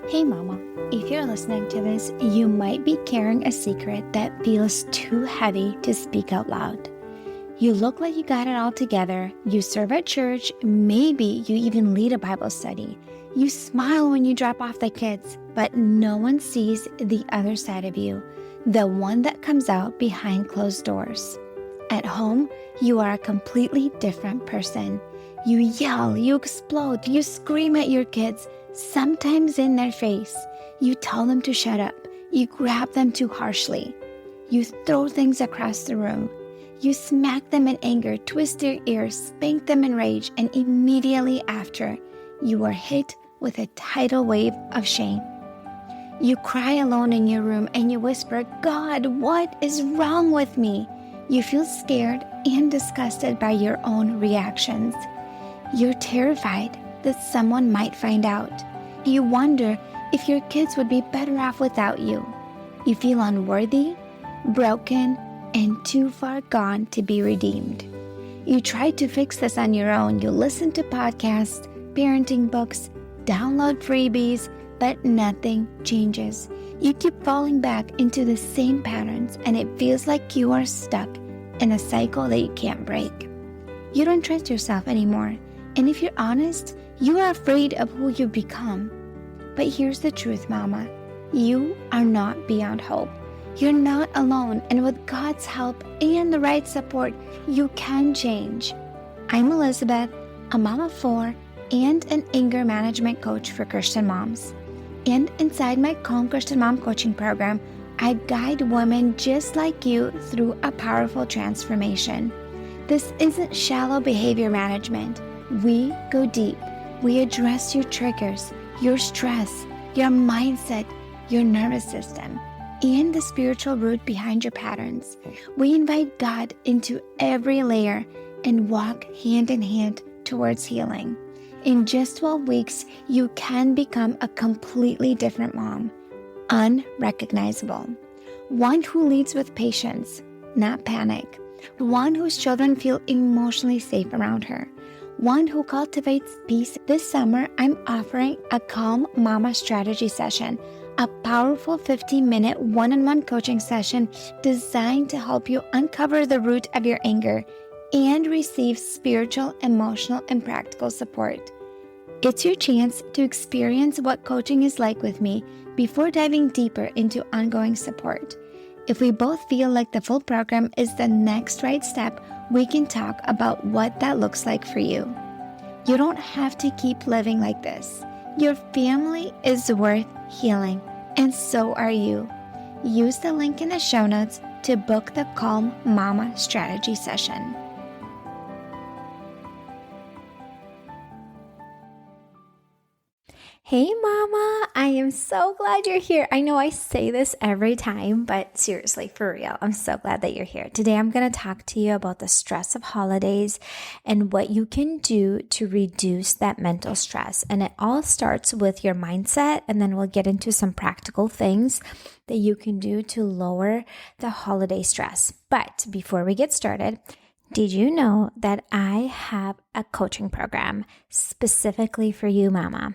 Hey mama, if you're listening to this, you might be carrying a secret that feels too heavy to speak out loud. You look like you got it all together, you serve at church, maybe you even lead a Bible study. You smile when you drop off the kids, but no one sees the other side of you, the one that comes out behind closed doors. At home, you are a completely different person. You yell, you explode, you scream at your kids, sometimes in their face. You tell them to shut up. You grab them too harshly. You throw things across the room. You smack them in anger, twist their ears, spank them in rage, and immediately after, you are hit with a tidal wave of shame. You cry alone in your room and you whisper, "God, what is wrong with me?" You feel scared and disgusted by your own reactions. You're terrified that someone might find out. You wonder if your kids would be better off without you. You feel unworthy, broken, and too far gone to be redeemed. You try to fix this on your own. You listen to podcasts, parenting books, download freebies, but nothing changes. You keep falling back into the same patterns, and it feels like you are stuck in a cycle that you can't break. You don't trust yourself anymore, and if you're honest, you are afraid of who you become. But here's the truth, Mama. You are not beyond hope. You're not alone, and with God's help and the right support, you can change. I'm Elizabeth, a mom of 4 and an anger management coach for Christian moms. And inside my Calm Christian Mom coaching program, I guide women just like you through a powerful transformation. This isn't shallow behavior management. We go deep. We address your triggers, your stress, your mindset, your nervous system, and the spiritual root behind your patterns. We invite God into every layer and walk hand in hand towards healing. In just 12 weeks, you can become a completely different mom, unrecognizable. One who leads with patience, not panic. One whose children feel emotionally safe around her. One who cultivates peace. This summer, I'm offering a Calm Mama strategy session, a powerful 15-minute one-on-one coaching session designed to help you uncover the root of your anger and receive spiritual, emotional, and practical support. It's your chance to experience what coaching is like with me before diving deeper into ongoing support. If we both feel like the full program is the next right step, we can talk about what that looks like for you. You don't have to keep living like this. Your family is worth healing, and so are you. Use the link in the show notes to book the Calm Mama strategy session. Hey mama, I am so glad you're here. I know I say this every time, but seriously, for real, I'm so glad that you're here. Today I'm going to talk to you about the stress of holidays and what you can do to reduce that mental stress. And it all starts with your mindset, and then we'll get into some practical things that you can do to lower the holiday stress. But before we get started, did you know that I have a coaching program specifically for you, mama?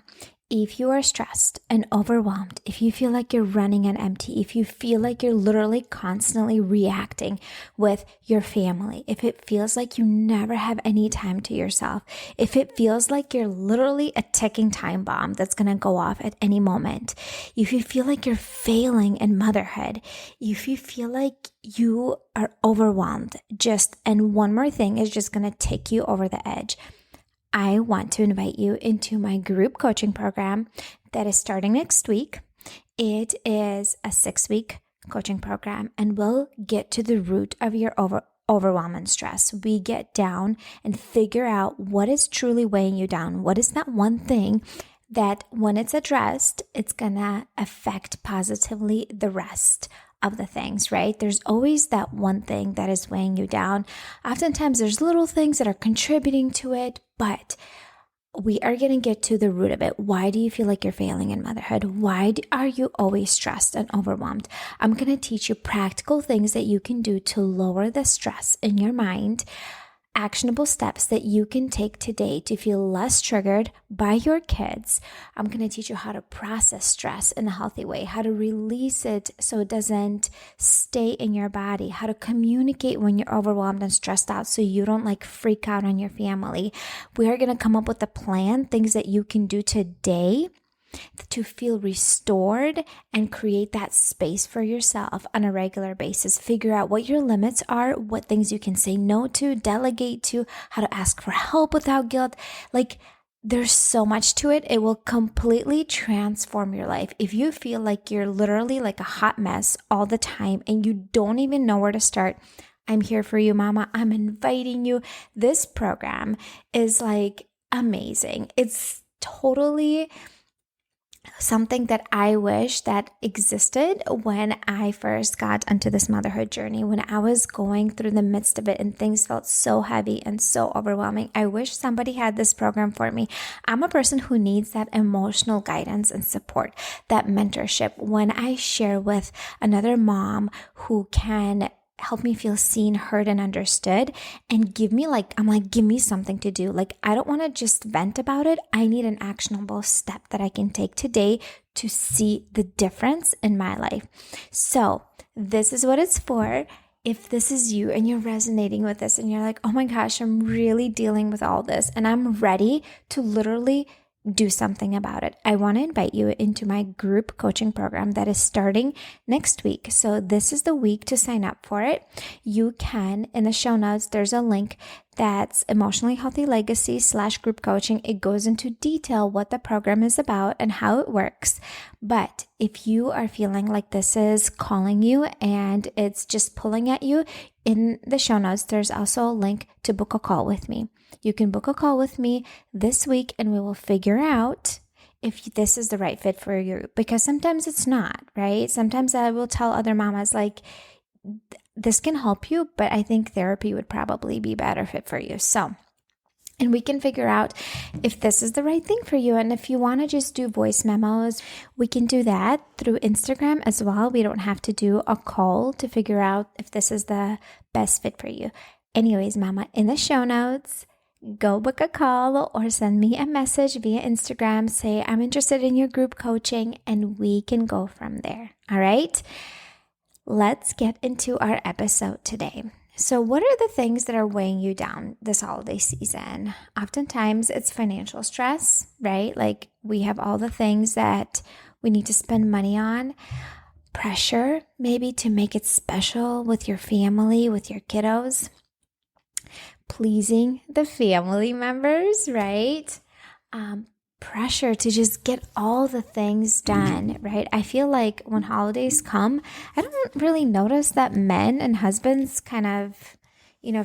If you are stressed and overwhelmed, if you feel like you're running on empty, if you feel like you're literally constantly reacting with your family, if it feels like you never have any time to yourself, if it feels like you're literally a ticking time bomb that's going to go off at any moment, if you feel like you're failing in motherhood, if you feel like you are overwhelmed, and one more thing is just going to take you over the edge, I want to invite you into my group coaching program that is starting next week. It is a 6-week coaching program, and we'll get to the root of your overwhelm and stress. We get down and figure out what is truly weighing you down. What is that one thing that when it's addressed, it's going to affect positively the rest of the things, right? There's always that one thing that is weighing you down. Oftentimes there's little things that are contributing to it, but we are going to get to the root of it. Why do you feel like you're failing in motherhood? Why are you always stressed and overwhelmed? I'm going to teach you practical things that you can do to lower the stress in your mind actionable steps that you can take today to feel less triggered by your kids. I'm going to teach you how to process stress in a healthy way, how to release it so it doesn't stay in your body, how to communicate when you're overwhelmed and stressed out so you don't like freak out on your family. We are going to come up with a plan, things that you can do today to feel restored and create that space for yourself on a regular basis. Figure out what your limits are, what things you can say no to, delegate to, how to ask for help without guilt. Like, there's so much to it. It will completely transform your life. If you feel like you're literally like a hot mess all the time and you don't even know where to start, I'm here for you, mama. I'm inviting you. This program is like amazing. It's totally something that I wish that existed when I first got onto this motherhood journey, when I was going through the midst of it and things felt so heavy and so overwhelming. I wish somebody had this program for me. I'm a person who needs that emotional guidance and support, that mentorship. When I share with another mom who can help me feel seen, heard, and understood, and give me give me something to do. Like, I don't want to just vent about it. I need an actionable step that I can take today to see the difference in my life. So this is what it's for. If this is you and you're resonating with this and you're like, oh my gosh, I'm really dealing with all this and I'm ready to literally do something about it, I want to invite you into my group coaching program that is starting next week. So this is the week to sign up for it. You can, in the show notes, there's a link that's Emotionally Healthy Legacy / group coaching. It goes into detail what the program is about and how it works. But if you are feeling like this is calling you and it's just pulling at you, in the show notes, there's also a link to book a call with me. You can book a call with me this week and we will figure out if this is the right fit for you, because sometimes it's not, right? Sometimes I will tell other mamas like, this can help you, but I think therapy would probably be better fit for you. So, and we can figure out if this is the right thing for you. And if you want to just do voice memos, we can do that through Instagram as well. We don't have to do a call to figure out if this is the best fit for you. Anyways, mama, in the show notes, go book a call or send me a message via Instagram. Say, I'm interested in your group coaching, and we can go from there. All right. Let's get into our episode today. So what are the things that are weighing you down this holiday season? Oftentimes it's financial stress, right? Like, we have all the things that we need to spend money on. Pressure, maybe to make it special with your family, with your kiddos. Pleasing the family members, right? Pressure to just get all the things done, right? I feel like when holidays come, I don't really notice that men and husbands kind of,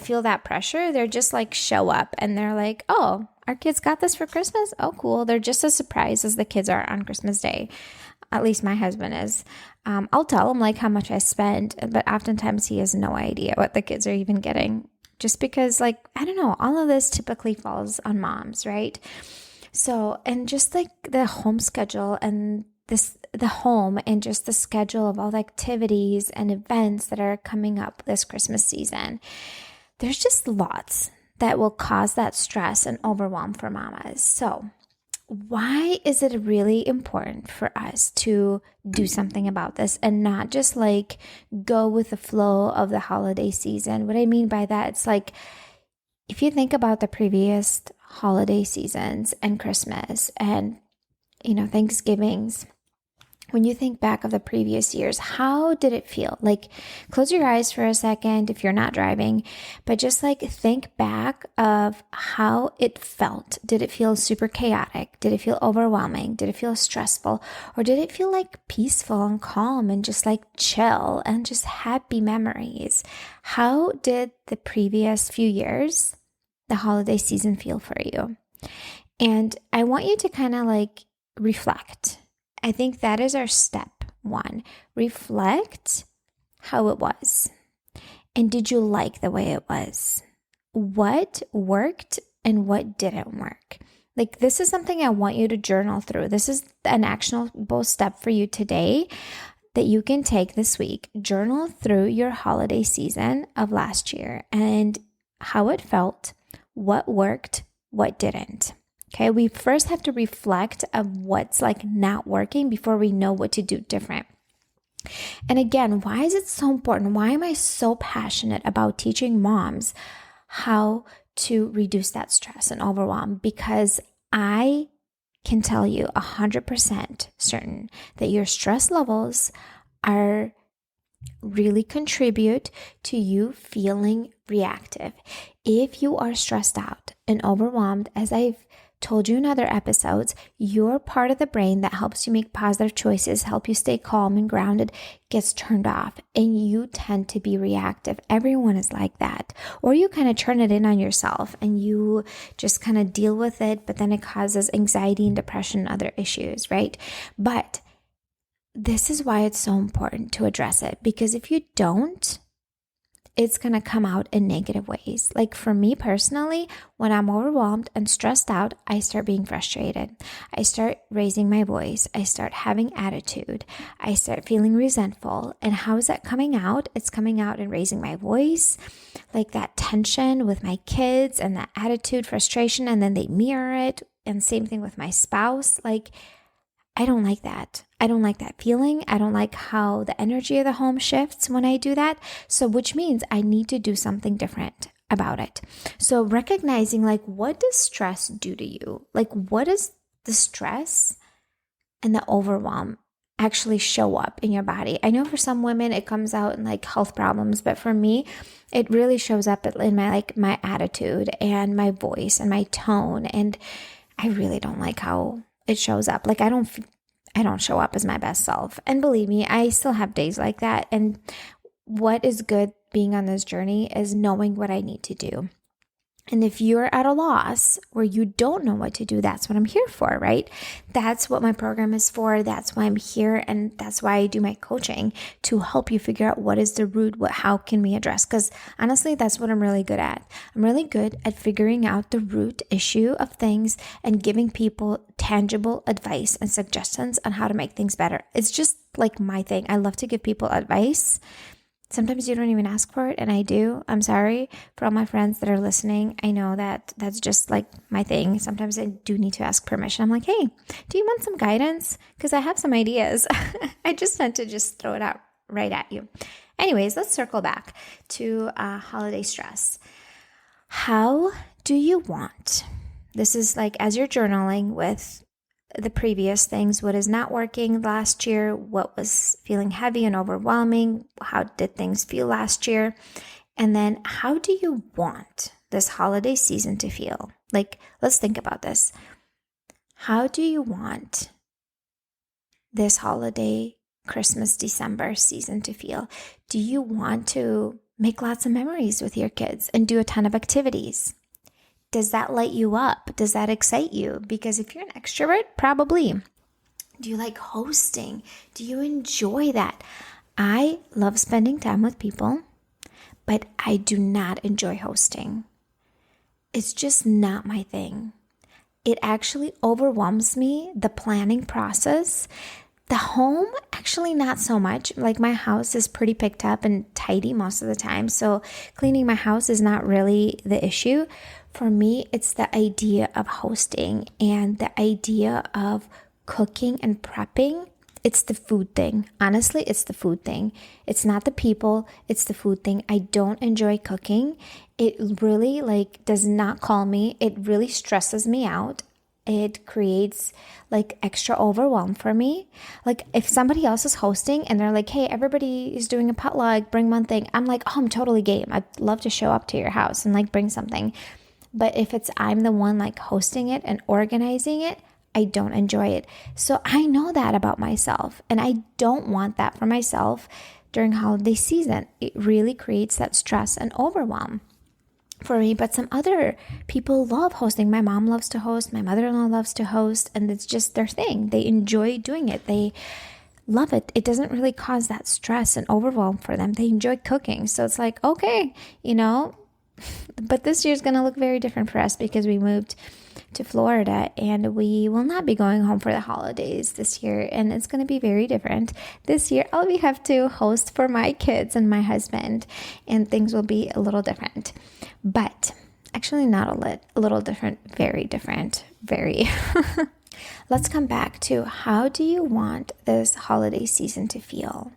feel that pressure. They're just like show up and they're like, oh, our kids got this for Christmas. Oh, cool. They're just as surprised as the kids are on Christmas Day. At least my husband is. I'll tell him like how much I spent, but oftentimes he has no idea what the kids are even getting. Just because, I don't know, all of this typically falls on moms, right? So, and just like the home schedule and the home and just the schedule of all the activities and events that are coming up this Christmas season, there's just lots that will cause that stress and overwhelm for mamas. So why is it really important for us to do something about this and not just go with the flow of the holiday season? What I mean by that, it's like, if you think about the previous holiday seasons and Christmas and, Thanksgivings, when you think back of the previous years, how did it feel? Close your eyes for a second if you're not driving, but just think back of how it felt. Did it feel super chaotic? Did it feel overwhelming? Did it feel stressful? Or did it feel peaceful and calm and just chill and just happy memories? How did the previous few years, the holiday season, feel for you? And I want you to kind of reflect. I think that is our step one. Reflect how it was. And did you like the way it was? What worked and what didn't work? This is something I want you to journal through. This is an actionable step for you today that you can take this week. Journal through your holiday season of last year and how it felt, what worked, what didn't. Okay, we first have to reflect of what's like not working before we know what to do different. And again, why is it so important? Why am I so passionate about teaching moms how to reduce that stress and overwhelm? Because I can tell you 100% certain that your stress levels are really contribute to you feeling reactive. If you are stressed out and overwhelmed, as I've told you in other episodes, your part of the brain that helps you make positive choices, help you stay calm and grounded, gets turned off and you tend to be reactive. Everyone is like that. Or you kind of turn it in on yourself and you just kind of deal with it, but then it causes anxiety and depression and other issues, right? But this is why it's so important to address it, because if you don't, it's going to come out in negative ways. Like for me personally, when I'm overwhelmed and stressed out, I start being frustrated. I start raising my voice. I start having attitude. I start feeling resentful. And how is that coming out? It's coming out in raising my voice, like that tension with my kids and that attitude, frustration, and then they mirror it. And same thing with my spouse. Like, I don't like that. I don't like that feeling. I don't like how the energy of the home shifts when I do that. So which means I need to do something different about it. So recognizing like, what does stress do to you? Like, what does the stress and the overwhelm actually show up in your body? I know for some women it comes out in like health problems, but for me, it really shows up in my attitude and my voice and my tone. And I really don't like how it shows up. Like I don't show up as my best self. And believe me, I still have days like that. And what is good being on this journey is knowing what I need to do. And if you're at a loss where you don't know what to do, that's what I'm here for, right? That's what my program is for. That's why I'm here. And that's why I do my coaching, to help you figure out what is the root, how can we address? Because honestly, that's what I'm really good at. I'm really good at figuring out the root issue of things and giving people tangible advice and suggestions on how to make things better. It's just like my thing. I love to give people advice. Sometimes you don't even ask for it, and I do. I'm sorry for all my friends that are listening. I know that that's just like my thing. Sometimes I do need to ask permission. I'm like, hey, do you want some guidance? Because I have some ideas. I just tend to just throw it out right at you. Anyways, let's circle back to holiday stress. How do you want? This is like as you're journaling with the previous things, what is not working last year, what was feeling heavy and overwhelming, how did things feel last year, and then how do you want this holiday season to feel? Like, let's think about this. How do you want this holiday, Christmas, December season to feel? Do you want to make lots of memories with your kids and do a ton of activities? Does that light you up? Does that excite you? Because if you're an extrovert, probably. Do you like hosting? Do you enjoy that? I love spending time with people, but I do not enjoy hosting. It's just not my thing. It actually overwhelms me, the planning process. The home, actually not so much. Like my house is pretty picked up and tidy most of the time. So cleaning my house is not really the issue. For me, it's the idea of hosting and the idea of cooking and prepping. It's the food thing. Honestly, it's the food thing. It's not the people, it's the food thing. I don't enjoy cooking. It really does not call me. It really stresses me out. It creates extra overwhelm for me. Like if somebody else is hosting and they're like, hey, everybody is doing a potluck, bring one thing. I'm like, oh, I'm totally game. I'd love to show up to your house and bring something. But if I'm the one hosting it and organizing it, I don't enjoy it. So I know that about myself and I don't want that for myself during holiday season. It really creates that stress and overwhelm for me. But some other people love hosting. My mom loves to host. My mother-in-law loves to host. And it's just their thing. They enjoy doing it. They love it. It doesn't really cause that stress and overwhelm for them. They enjoy cooking. So it's like, okay, But this year is going to look very different for us because we moved to Florida and we will not be going home for the holidays this year, and it's going to be very different. This year I'll have to host for my kids and my husband, and things will be a little different. But actually not a little different, very different, very. Let's come back to, how do you want this holiday season to feel?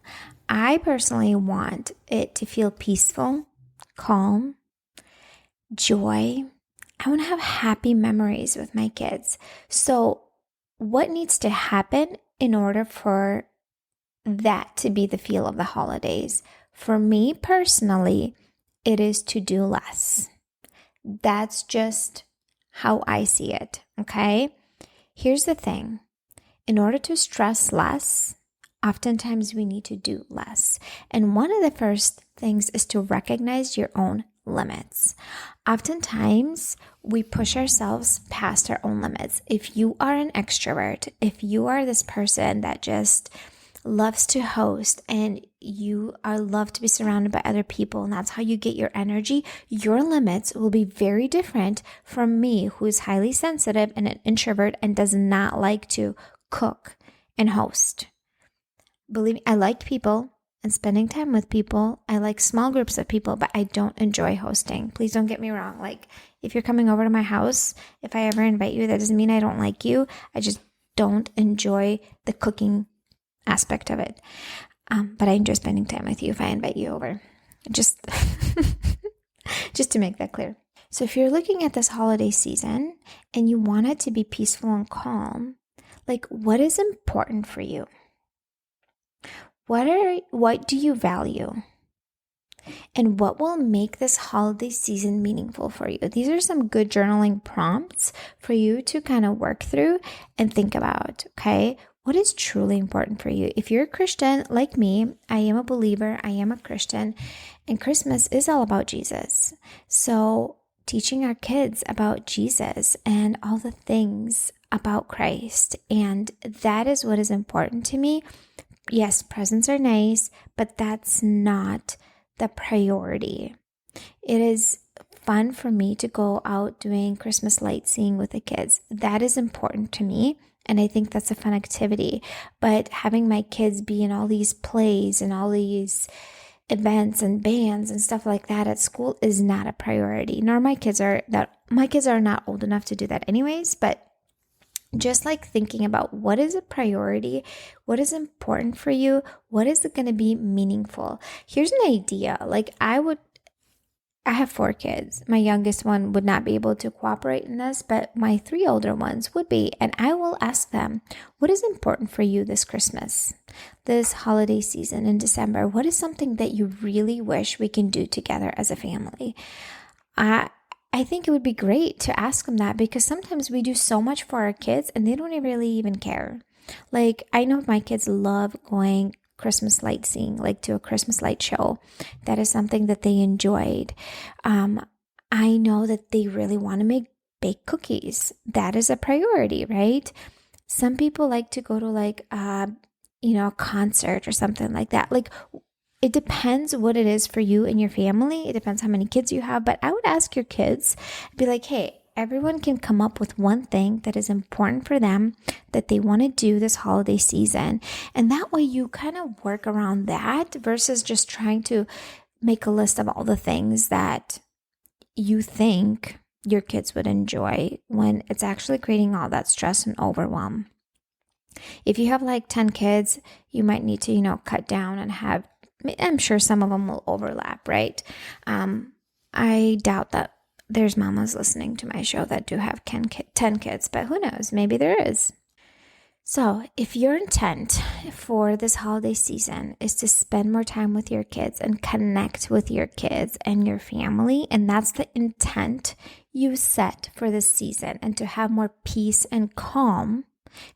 I personally want it to feel peaceful, calm, joy. I want to have happy memories with my kids. So what needs to happen in order for that to be the feel of the holidays? For me personally, it is to do less. That's just how I see it, okay? Here's the thing. In order to stress less, oftentimes we need to do less. And one of the first things is to recognize your own limits. Oftentimes, we push ourselves past our own limits. If you are an extrovert, if you are this person that just loves to host and you are love to be surrounded by other people, and that's how you get your energy, your limits will be very different from me, who's highly sensitive and an introvert and does not like to cook and host. Believe me, I like people and spending time with people. I like small groups of people, but I don't enjoy hosting. Please don't get me wrong. Like, if you're coming over to my house, if I ever invite you, that doesn't mean I don't like you. I just don't enjoy the cooking aspect of it. But I enjoy spending time with you if I invite you over. Just, just to make that clear. So if you're looking at this holiday season and you want it to be peaceful and calm, what is important for you? What do you value? And what will make this holiday season meaningful for you? These are some good journaling prompts for you to kind of work through and think about, okay? What is truly important for you? If you're a Christian like me, I am a believer, I am a Christian, and Christmas is all about Jesus. So teaching our kids about Jesus and all the things about Christ, and that is what is important to me. Yes, presents are nice, but that's not the priority. It is fun for me to go out doing Christmas light seeing with the kids. That is important to me, and I think that's a fun activity. But having my kids be in all these plays and all these events and bands and stuff like that at school is not a priority. Nor my kids are not old enough to do that anyways, but just like thinking about what is a priority, what is important for you, what is going to be meaningful. Here's an idea. I have 4 kids. My youngest one would not be able to cooperate in this, but my 3 older ones would be. And I will ask them, what is important for you this Christmas, this holiday season in December? What is something that you really wish we can do together as a family? I think it would be great to ask them that, because sometimes we do so much for our kids and they don't really even care. I know my kids love going Christmas light seeing, to a Christmas light show. That is something that they enjoyed. I know that they really want to bake cookies. That is a priority, right? Some people like to go to a concert or something like that. It depends what it is for you and your family. It depends how many kids you have. But I would ask your kids, be like, hey, everyone can come up with one thing that is important for them that they want to do this holiday season. And that way you kind of work around that versus just trying to make a list of all the things that you think your kids would enjoy, when it's actually creating all that stress and overwhelm. If you have 10 kids, you might need to, cut down and have, I'm sure some of them will overlap, right? I doubt that there's mamas listening to my show that do have 10 kids, but who knows? Maybe there is. So if your intent for this holiday season is to spend more time with your kids and connect with your kids and your family, and that's the intent you set for this season, and to have more peace and calm,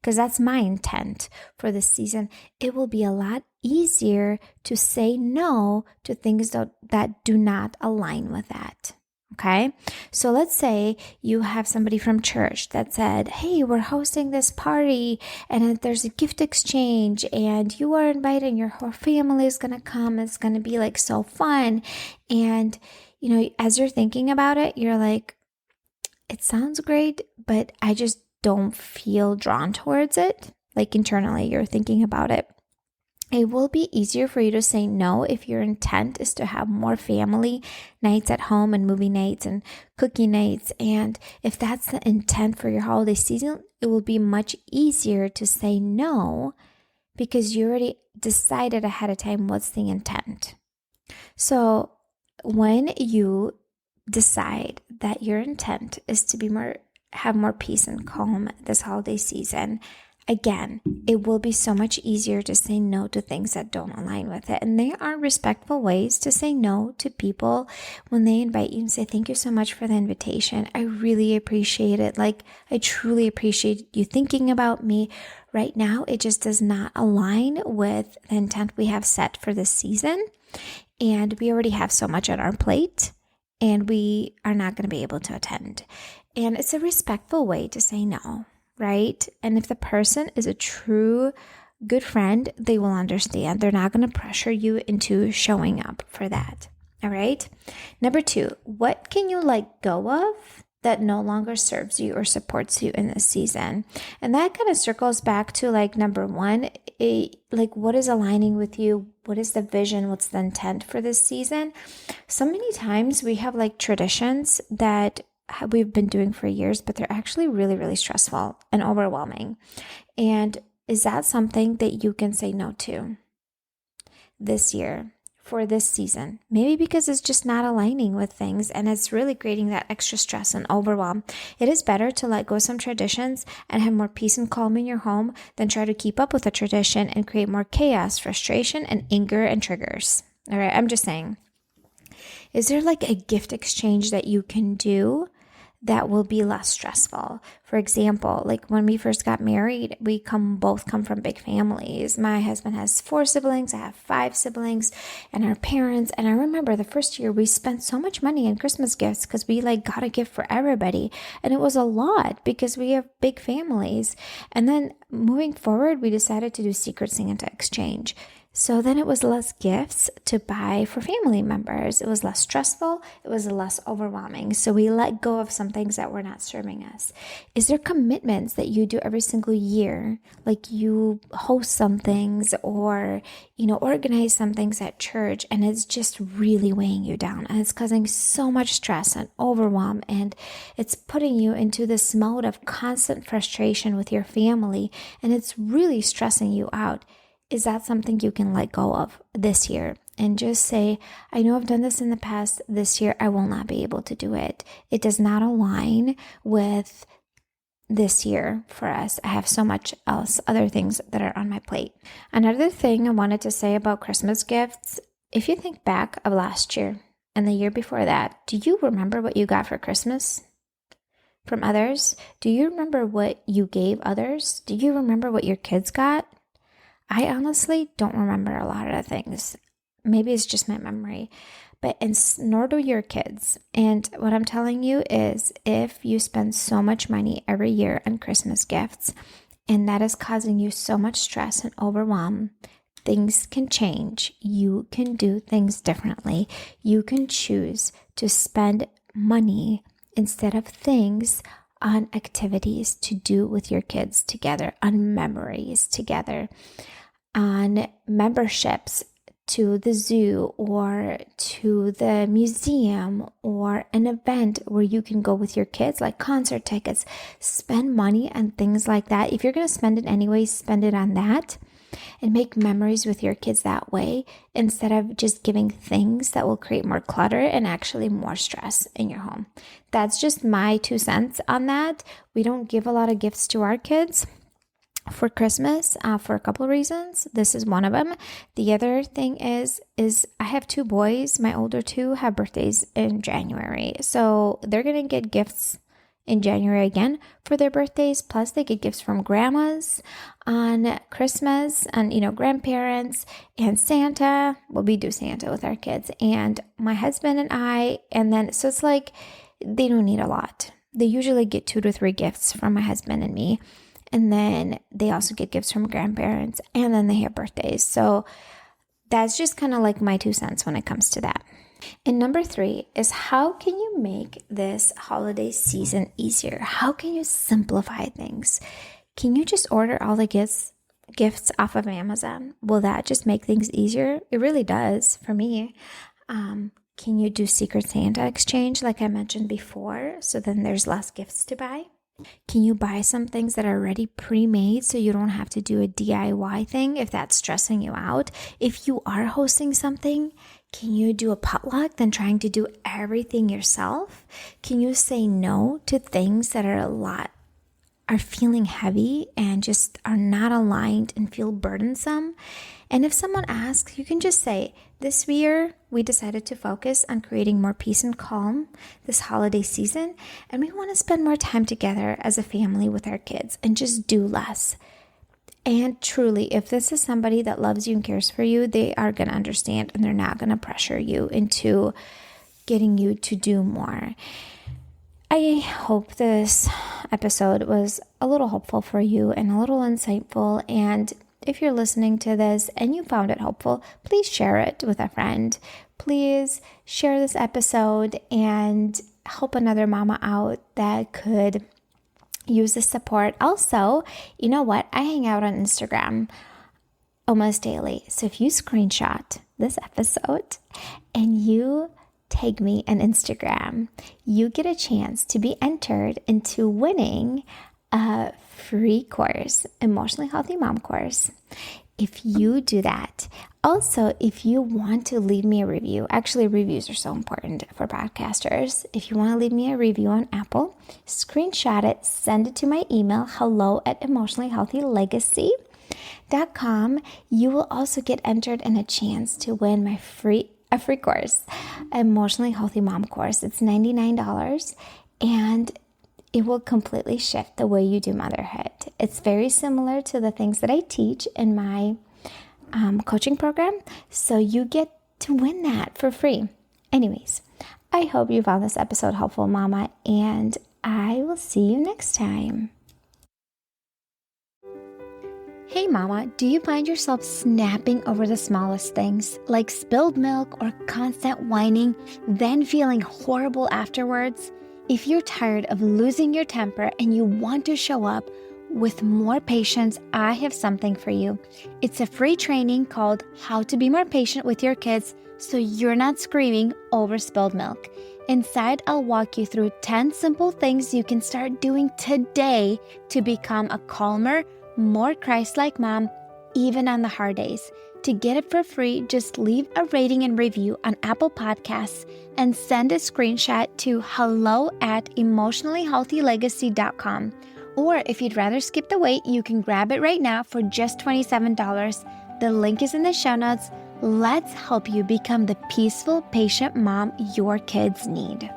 because that's my intent for this season, it will be a lot easier to say no to things that do not align with that. Okay, so let's say you have somebody from church that said, hey, we're hosting this party and there's a gift exchange and you are invited, your whole family is going to come. It's going to be so fun. And as you're thinking about it, you're like, it sounds great, but I just don't feel drawn towards it. Like internally, you're thinking about it. It will be easier for you to say no if your intent is to have more family nights at home and movie nights and cookie nights. And if that's the intent for your holiday season, it will be much easier to say no because you already decided ahead of time what's the intent. So when you decide that your intent is to have more peace and calm this holiday season, again, it will be so much easier to say no to things that don't align with it. And there are respectful ways to say no to people when they invite you and say, thank you so much for the invitation. I really appreciate it. Like, I truly appreciate you thinking about me. Right now, it just does not align with the intent we have set for this season. And we already have so much on our plate, and we are not going to be able to attend. And it's a respectful way to say no. Right? And if the person is a true good friend, they will understand. They're not going to pressure you into showing up for that. All right. Number 2, what can you let go of that no longer serves you or supports you in this season? And that kind of circles back to like number 1, like what is aligning with you? What is the vision? What's the intent for this season? So many times we have like traditions that we've been doing for years, but they're actually really, really stressful and overwhelming. And is that something that you can say no to this year for this season? Maybe because it's just not aligning with things and it's really creating that extra stress and overwhelm. It is better to let go of some traditions and have more peace and calm in your home than try to keep up with a tradition and create more chaos, frustration, and anger and triggers. All right, I'm just saying. Is there like a gift exchange that you can do that will be less stressful? For example, like when we first got married, we both come from big families. My husband has 4 siblings, I have 5 siblings, and our parents. And I remember the first year we spent so much money on Christmas gifts because we like got a gift for everybody. And it was a lot because we have big families. And then moving forward, we decided to do Secret Santa exchange. So then it was less gifts to buy for family members. It was less stressful. It was less overwhelming. So we let go of some things that were not serving us. Is there commitments that you do every single year? Like you host some things or, organize some things at church and it's just really weighing you down and it's causing so much stress and overwhelm and it's putting you into this mode of constant frustration with your family and it's really stressing you out. Is that something you can let go of this year and just say, I know I've done this in the past. This year, I will not be able to do it. It does not align with this year for us. I have so much else, other things that are on my plate. Another thing I wanted to say about Christmas gifts, if you think back of last year and the year before that, do you remember what you got for Christmas from others? Do you remember what you gave others? Do you remember what your kids got? I honestly don't remember a lot of the things. Maybe it's just my memory, but nor do your kids. And what I'm telling you is if you spend so much money every year on Christmas gifts, and that is causing you so much stress and overwhelm, things can change. You can do things differently. You can choose to spend money instead of things on activities to do with your kids together, on memories together, on memberships to the zoo or to the museum or an event where you can go with your kids, like concert tickets. Spend money on things like that. If you're going to spend it anyway, spend it on that and make memories with your kids that way instead of just giving things that will create more clutter and actually more stress in your home. That's just my 2 cents on that. We don't give a lot of gifts to our kids for Christmas for a couple of reasons. This is one of them. The other thing is I have 2 boys. My older 2 have birthdays in January. So they're going to get gifts in January again for their birthdays. Plus they get gifts from grandmas on Christmas and, grandparents and Santa. Well, we do Santa with our kids and my husband and I. And then, so it's like, they don't need a lot. They usually get 2 to 3 gifts from my husband and me. And then they also get gifts from grandparents and then they have birthdays. So that's just kind of like my 2 cents when it comes to that. And number 3 is, how can you make this holiday season easier? How can you simplify things? Can you just order all the gifts off of Amazon? Will that just make things easier? It really does for me. Can you do Secret Santa exchange like I mentioned before? So then there's less gifts to buy. Can you buy some things that are already pre-made so you don't have to do a DIY thing if that's stressing you out? If you are hosting something, can you do a potluck than trying to do everything yourself? Can you say no to things that are feeling heavy and just are not aligned and feel burdensome? And if someone asks, you can just say, this year we decided to focus on creating more peace and calm this holiday season, and we want to spend more time together as a family with our kids and just do less. And truly, if this is somebody that loves you and cares for you, they are going to understand, and they're not going to pressure you into getting you to do more. I hope this episode was a little hopeful for you and a little insightful. And if you're listening to this and you found it helpful, please share it with a friend. Please share this episode and help another mama out that could use the support. Also, you know what? I hang out on Instagram almost daily. So if you screenshot this episode and you tag me on Instagram, you get a chance to be entered into winning a free course, Emotionally Healthy Mom course. If you do that, also, if you want to leave me a review, actually reviews are so important for podcasters. If you want to leave me a review on Apple, screenshot it, send it to my email, hello@emotionallyhealthylegacy.com. You will also get entered in a chance to win a free course, Emotionally Healthy Mom course. It's $99 and it will completely shift the way you do motherhood. It's very similar to the things that I teach in my coaching program. So you get to win that for free. Anyways, I hope you found this episode helpful, Mama, and I will see you next time. Hey Mama, do you find yourself snapping over the smallest things, like spilled milk or constant whining, then feeling horrible afterwards? If you're tired of losing your temper and you want to show up with more patience, I have something for you. It's a free training called How to Be More Patient with Your Kids so you're not screaming over spilled milk. Inside, I'll walk you through 10 simple things you can start doing today to become a calmer, more Christ-like mom, even on the hard days. To get it for free, just leave a rating and review on Apple Podcasts and send a screenshot to hello@emotionallyhealthylegacy.com. Or if you'd rather skip the wait, you can grab it right now for just $27. The link is in the show notes. Let's help you become the peaceful, patient mom your kids need.